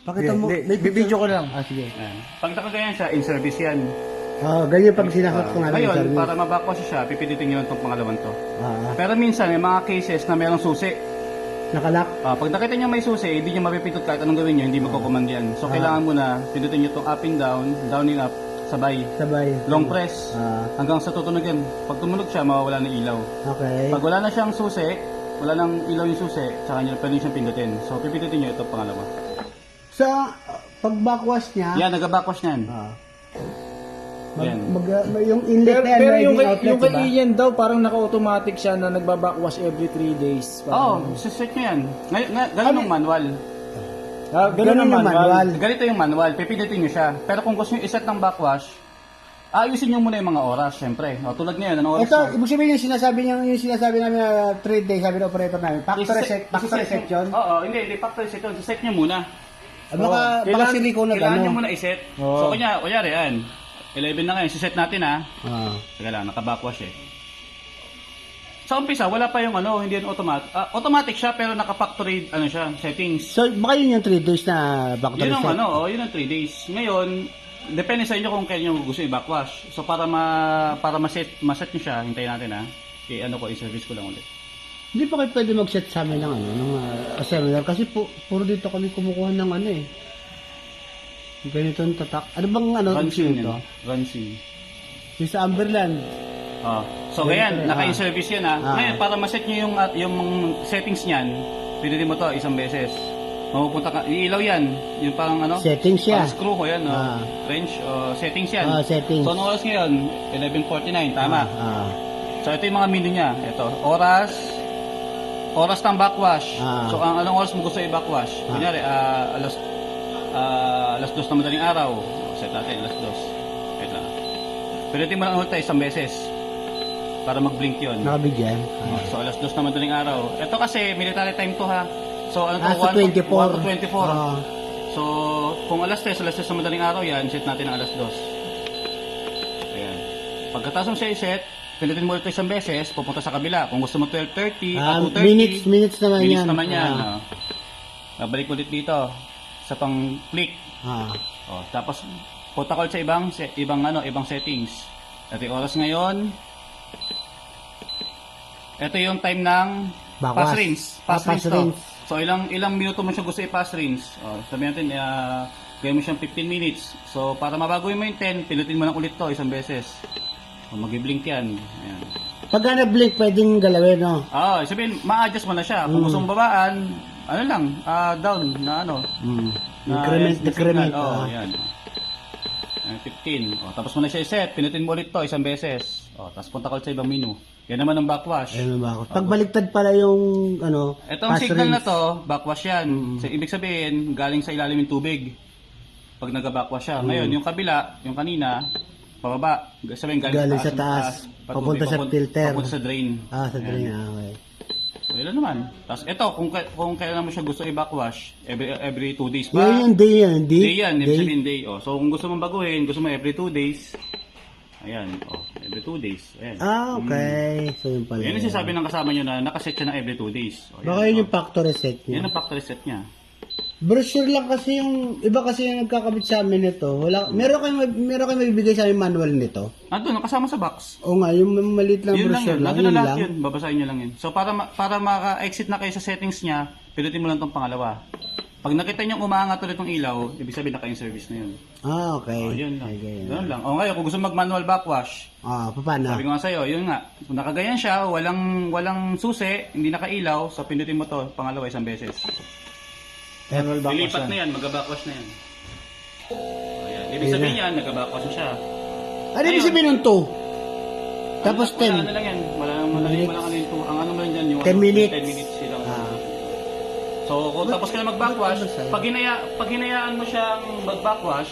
Pakita mo. Bibidyo ko lang. Sige. Ayan. Pag nakaganyan siya, in service yan. Ganyan pag sinasot ko nga lang Ngayon, service. para mabackwash siya, pipindutin nyo lang itong pangalawang to. Ah, Pero minsan, may mga cases na mayroong susi. nakalak. Pag nakita nyo may susi, hindi nyo mapipindot kahit anong gawin nyo, hindi magkukumand yan. So, kailangan mo na, pindutin nyo itong up and down and up, sabay. Sabay. Long press, hanggang sa tutunog yan. Pag tumunog siya, mawawala ng ilaw. Okay. Pag wala na siyang susi, wala nang ilaw yung susi, tsaka nyo pwede siyang pindutin. So, pipindutin nyo ito pangalawa. Sa pag backwash niya, Yan, nag-backwash niyan. Yan. yung inlet na yan, Pero yung outlet, kay diba? Ian daw, parang naka-automatic siya na nagbabackwash every 3 days. Oo, siset nyo yan. Ganun yung manual. Ganun ang manual. Ganito yung manual, pipindutin nyo siya. Pero kung gusto nyo iset ng backwash, ayusin nyo muna yung mga oras, syempre. Tulad ngayon, anong oras Ito, na? ibig sabihin yung sinasabi namin na 3 days, sabi ng operator namin. Factory reset yun. Oo, hindi factory reset yun. Set nyo muna. Baka silicone na Kailangan nyo gano'n. muna iset. So, kunyari, yan. 11 na ngayon, siset natin ha. Teka lang, naka-backwash eh. Sa umpisa, wala pa yung hindi yan automatic. Automatic siya, pero naka-factory, settings. So, baka yun yung 3 days na factory Yun reset. ang yun ang 3 days. Ngayon, depende sa inyo kung kailan nyo gusto i-backwash. So, para maset nyo siya, hintayin natin ha. I-service ko lang ulit. Hindi pa kayo pwede mag-set sa amin ng ng seminar kasi puro dito kami kumukuha ng ganito yung tatak. Ano bang Ransin ito? yan. Ransin. Yung sa Amberland. So, ganyan, naka-in-service yan ha. Ngayon, para maset nyo yung settings niyan, pinutin mo to isang beses. Mapupunta ka, iilaw yan. Yung parang Settings yan. Parang screw ko yan, range, settings yan. Settings. So, anong oras ngayon? 11:49, tama. So, ito yung mga menu niya. Ito, oras ng backwash. So, anong oras mo gusto i-backwash? Kunyari, alas 2 na madaling araw. Set natin, alas 2. Wait lang. Pinutin mo lang ulit tayo isang beses para mag-blink yun. Nakabigyan. So, alas 2 na madaling araw. Ito kasi, military time to ha. So, sa 1 24. to 24. So, kung alas 3 na madaling araw yan, set natin ang alas 2. Ayan. Pagkatapos mo siya i-set, pinutin mo ulit isang beses, pupunta sa kabila. Kung gusto mo 12:30 at 2:30. Minutes naman yan. Minutes naman yan. Balik ulit dito sa pang-click. Tapos, punta ko ulit sa ibang settings. Ito yung oras ngayon. Ito yung time ng pass rinse. Pass rinse to. So, ilang minuto mo siya gusto i-pass rinse. Sabihin natin, gawin mo siyang 15 minutes. So, para mabagoy mo yung 10, pinutin mo lang ulit to isang beses. So, mag-blink yan. Ayan. Pag na-blink, pwedeng galawin, no? Sabihin, ma-adjust mo na siya. Kung gusto mong babaan, down na Decrement. Yan. 15. Tapos mo na siya i-set. Pinutin mo ulit to isang beses. Tapos punta ka ulit sa ibang menu. Yan naman ang backwash. Pag baliktad pala yung, Itong signal na to, backwash yan. So, ibig sabihin, galing sa ilalim yung tubig. Pag nag-backwash siya. Ngayon, yung kabila, yung kanina, pababa. Sabihin, galing sa taas. Papunta sa filter. Papunta sa drain. Sa drain. Okay. So, yun naman. Tapos ito, kung kailan mo siya gusto i-backwash, every 2 days pa. Yung day yan. Day yan, ibig sabihin day. So, kung gusto mong baguhin, gusto mo every 2 days, ayan, every 2 days. Ayan. Okay. So, yun pala. Yan ang sinasabi ng kasama nyo na nakaset siya ng every 2 days. Baka yun yung factory set niya. Yan ang factory set niya. Brochure lang kasi iba kasi yung nagkakabit sa amin nito. Meron kayong magbibigay sa amin manual nito. Doon, nakasama sa box. O nga, yung maliit lang Yun lang brochure yun. lang. Nandun na Yun lahat lang. yun. Babasahin nyo lang yun. So, para maka-exit na kayo sa settings niya, pinutin mo lang itong pangalawa. Pag nakita nyo umaangat ulit itong ilaw, ibig sabihin naka-in-service na yun. Okay. Yun lang. Okay. Ganun lang. Ngayon, kung gusto mag-manual backwash, Paano? sabi ko nga sa'yo, yun nga. Kung nakaganyan siya, walang susi, hindi nakailaw, so pinutin mo to pangalawa isang beses. Manual backwash Lilipat na yan, mag-backwash na yan. Ayan. Ibig sabihin yan, nag-backwash na siya. Ano ibig sabihin ng 2? Tapos 10. Wala lang yan. Walang ang ano mo lang dyan, yung 10 minutes. 10 minutes silang. So, kung tapos ka na mag-backwash, pag hinayaan mo siyang mag-backwash,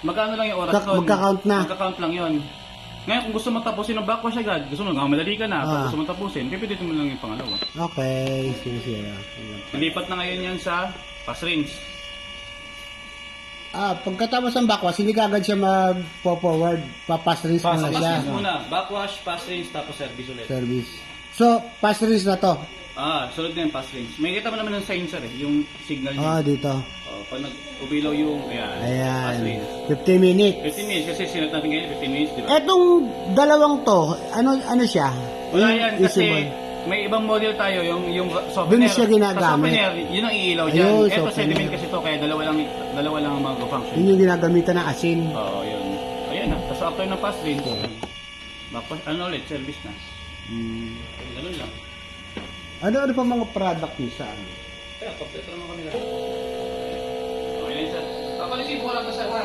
magkano lang yung oras doon? Magka-count na. Magka-count lang yun. Ngayon, kung gusto mo tapusin ng backwash agad, gusto mo, madali ka na, kung gusto mo tapusin, pipitin mo lang yung pangalawa. Okay. Sige. Nalipat na ngayon yan sa pass rinse. Pagkatapos ng backwash, hindi kagad siya mag-forward. Pass rinse muna Pass siya. rinse muna. Backwash, pass rinse, tapos service ulit. Service. So, pass rinse na to. Sunod na yung pass rinse. May kita mo naman ng sensor yung signal niya. Dito. Pag nag-ubilaw yung, pass Ayan. rinse. 15 minutes. 15 minutes kasi sinat natin ngayon, 15 minutes, di ba? Etong dalawang to, ano siya? Wala yan kasi Visible. may ibang model tayo, yung Doon softener. siya ginagamit. Sa softener, yun ang iilaw dyan. Ayun, Ito softener. sediment kasi to kaya dalawa lang ang mag-function. Yun yung ginagamitan ng asin. Oo, yun. Ayan na. Tapos after ng pass rinse, ulit, service na. Ganun lang. Ano pa mga product niyo sa ano? Kaya, kompleto naman kami lang. Okay na yun, sir. Papalisin ko lang to, sir, ha?